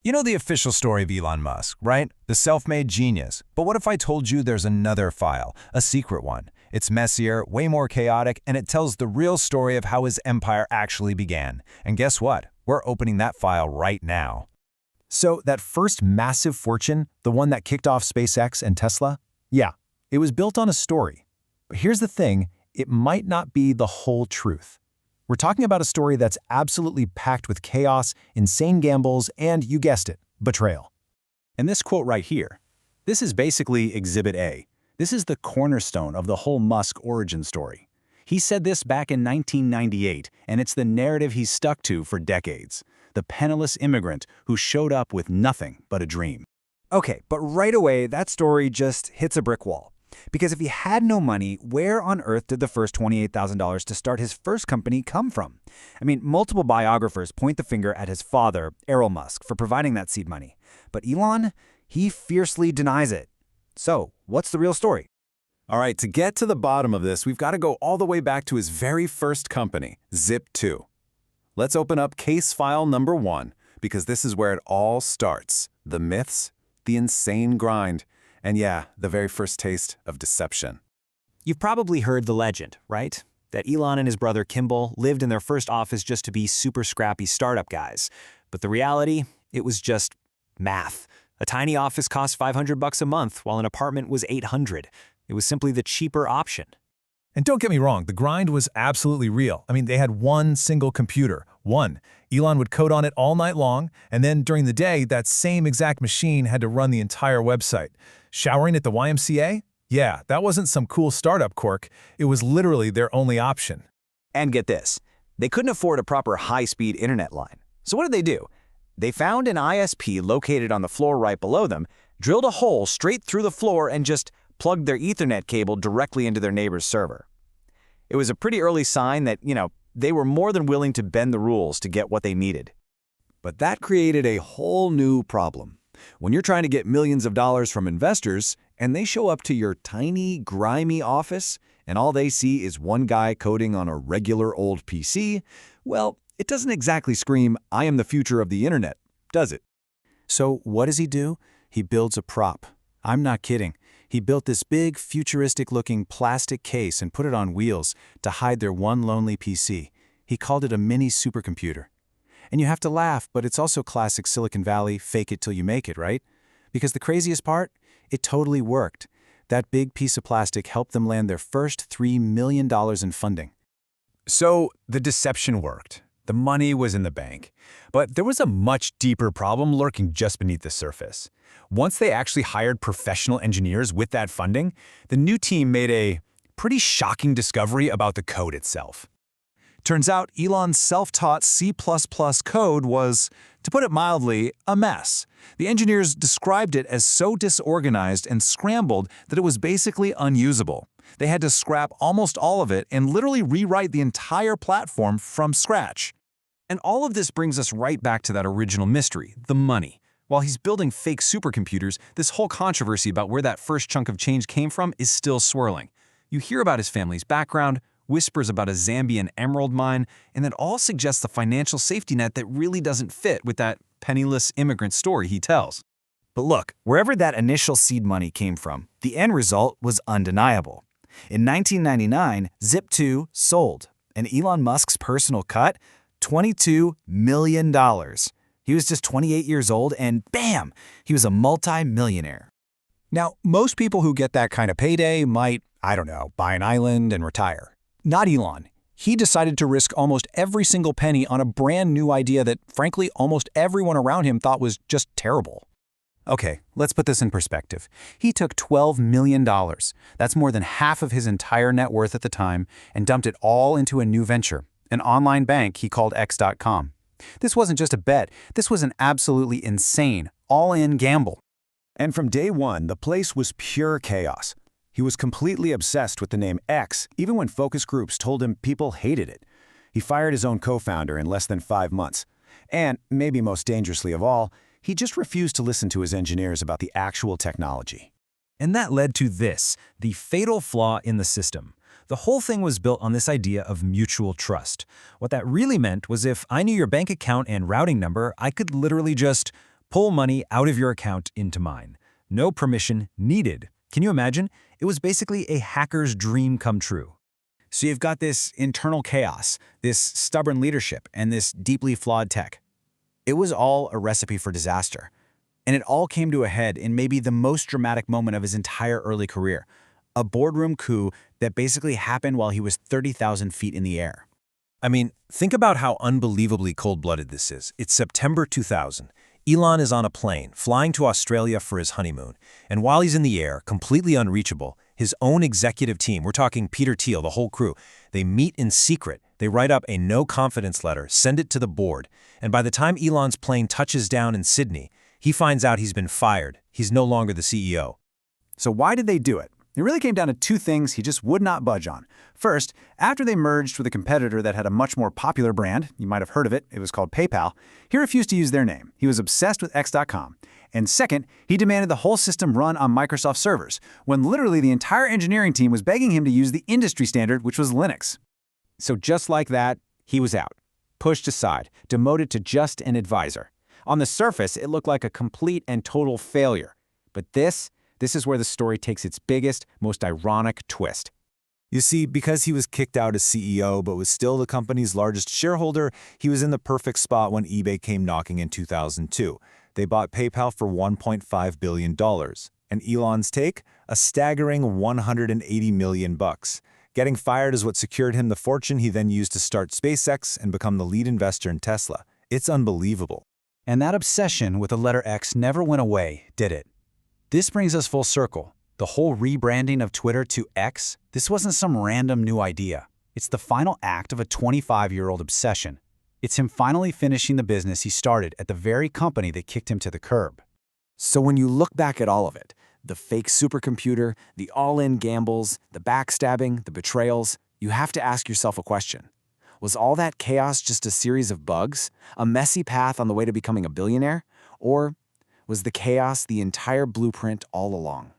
You know the official story of Elon Musk, right? The self-made genius. But what if I told you there's another file, a secret one? It's messier, way more chaotic, and it tells the real story of how his empire actually began. And guess what? We're opening that file right now. So that first massive fortune, the one that kicked off SpaceX and Tesla? Yeah, it was built on a story. But here's the thing, it might not be the whole truth. We're talking about a story that's absolutely packed with chaos, insane gambles, and, you guessed it, betrayal. And this quote right here, this is basically Exhibit A. This is the cornerstone of the whole Musk origin story. He said this back in 1998, and it's the narrative he's stuck to for decades. The penniless immigrant who showed up with nothing but a dream. Okay, but right away, that story just hits a brick wall. Because if he had no money, where on earth did the first $28,000 to start his first company come from? I mean, multiple biographers point the finger at his father, Elon Musk, for providing that seed money. But Elon, he fiercely denies it. So, what's the real story? All right, to get to the bottom of this, we've got to go all the way back to his very first company, Zip2. Let's open up case file number 1, because this is where it all starts. The myths, the insane grind, and yeah, the very first taste of deception. You've probably heard the legend, right? That Elon and his brother Kimball lived in their first office just to be super scrappy startup guys. But the reality, it was just math. A tiny office cost $500 a month, while an apartment was $800. It was simply the cheaper option. And don't get me wrong, the grind was absolutely real. I mean, they had one single computer, one. Elon would code on it all night long, and then during the day, that same exact machine had to run the entire website. Showering at the YMCA? Yeah, that wasn't some cool startup quirk. It was literally their only option. And get this, they couldn't afford a proper high-speed internet line. So what did they do? They found an ISP located on the floor right below them, drilled a hole straight through the floor, and just plugged their Ethernet cable directly into their neighbor's server. It was a pretty early sign that, they were more than willing to bend the rules to get what they needed. But that created a whole new problem. When you're trying to get millions of dollars from investors, and they show up to your tiny, grimy office, and all they see is one guy coding on a regular old PC, well, it doesn't exactly scream, "I am the future of the internet," does it? So what does he do? He builds a prop. I'm not kidding. He built this big, futuristic-looking plastic case and put it on wheels to hide their one lonely PC. He called it a mini supercomputer. And you have to laugh, but it's also classic Silicon Valley, fake it till you make it, right? Because the craziest part? It totally worked. That big piece of plastic helped them land their first $3 million in funding. So the deception worked. The money was in the bank. But there was a much deeper problem lurking just beneath the surface. Once they actually hired professional engineers with that funding, the new team made a pretty shocking discovery about the code itself. Turns out Elon's self-taught C++ code was, to put it mildly, a mess. The engineers described it as so disorganized and scrambled that it was basically unusable. They had to scrap almost all of it and literally rewrite the entire platform from scratch. And all of this brings us right back to that original mystery, the money. While he's building fake supercomputers, this whole controversy about where that first chunk of change came from is still swirling. You hear about his family's background, whispers about a Zambian emerald mine, and that all suggests a financial safety net that really doesn't fit with that penniless immigrant story he tells. But look, wherever that initial seed money came from, the end result was undeniable. In 1999, Zip2 sold, and Elon Musk's personal cut, $22 million. He was just 28 years old, and bam, he was a multi-millionaire. Now, most people who get that kind of payday might, buy an island and retire. Not Elon. He decided to risk almost every single penny on a brand new idea that, frankly, almost everyone around him thought was just terrible. Okay, let's put this in perspective. He took $12 million. That's more than half of his entire net worth at the time, and dumped it all into a new venture, an online bank he called X.com. This wasn't just a bet. This was an absolutely insane, all-in gamble. And from day one, the place was pure chaos. He was completely obsessed with the name X, even when focus groups told him people hated it. He fired his own co-founder in less than 5 months. And, maybe most dangerously of all, he just refused to listen to his engineers about the actual technology. And that led to this, the fatal flaw in the system. The whole thing was built on this idea of mutual trust. What that really meant was if I knew your bank account and routing number, I could literally just Pull money out of your account into mine. No permission needed. Can you imagine? It was basically a hacker's dream come true. So you've got this internal chaos, this stubborn leadership, and this deeply flawed tech. It was all a recipe for disaster. And it all came to a head in maybe the most dramatic moment of his entire early career, a boardroom coup that basically happened while he was 30,000 feet in the air. I mean, think about how unbelievably cold-blooded this is. It's September 2000. Elon is on a plane, flying to Australia for his honeymoon. And while he's in the air, completely unreachable, his own executive team, we're talking Peter Thiel, the whole crew, they meet in secret. They write up a no-confidence letter, send it to the board, and by the time Elon's plane touches down in Sydney, he finds out he's been fired. He's no longer the CEO. So why did they do it? It really came down to two things he just would not budge on. First, after they merged with a competitor that had a much more popular brand, you might have heard of it, it was called PayPal, he refused to use their name. He was obsessed with X.com. And second, he demanded the whole system run on Microsoft servers, when literally the entire engineering team was begging him to use the industry standard, which was Linux. So just like that, he was out, pushed aside, demoted to just an advisor. On the surface, it looked like a complete and total failure. But this is where the story takes its biggest, most ironic twist. You see, because he was kicked out as CEO but was still the company's largest shareholder, he was in the perfect spot when eBay came knocking in 2002. They bought PayPal for $1.5 billion. And Elon's take? A staggering $180 million. Getting fired is what secured him the fortune he then used to start SpaceX and become the lead investor in Tesla. It's unbelievable. And that obsession with the letter X never went away, did it? This brings us full circle. The whole rebranding of Twitter to X, this wasn't some random new idea. It's the final act of a 25-year-old obsession. It's him finally finishing the business he started at the very company that kicked him to the curb. So when you look back at all of it, the fake supercomputer, the all-in gambles, the backstabbing, the betrayals, you have to ask yourself a question. Was all that chaos just a series of bugs, a messy path on the way to becoming a billionaire? Or was the chaos the entire blueprint all along?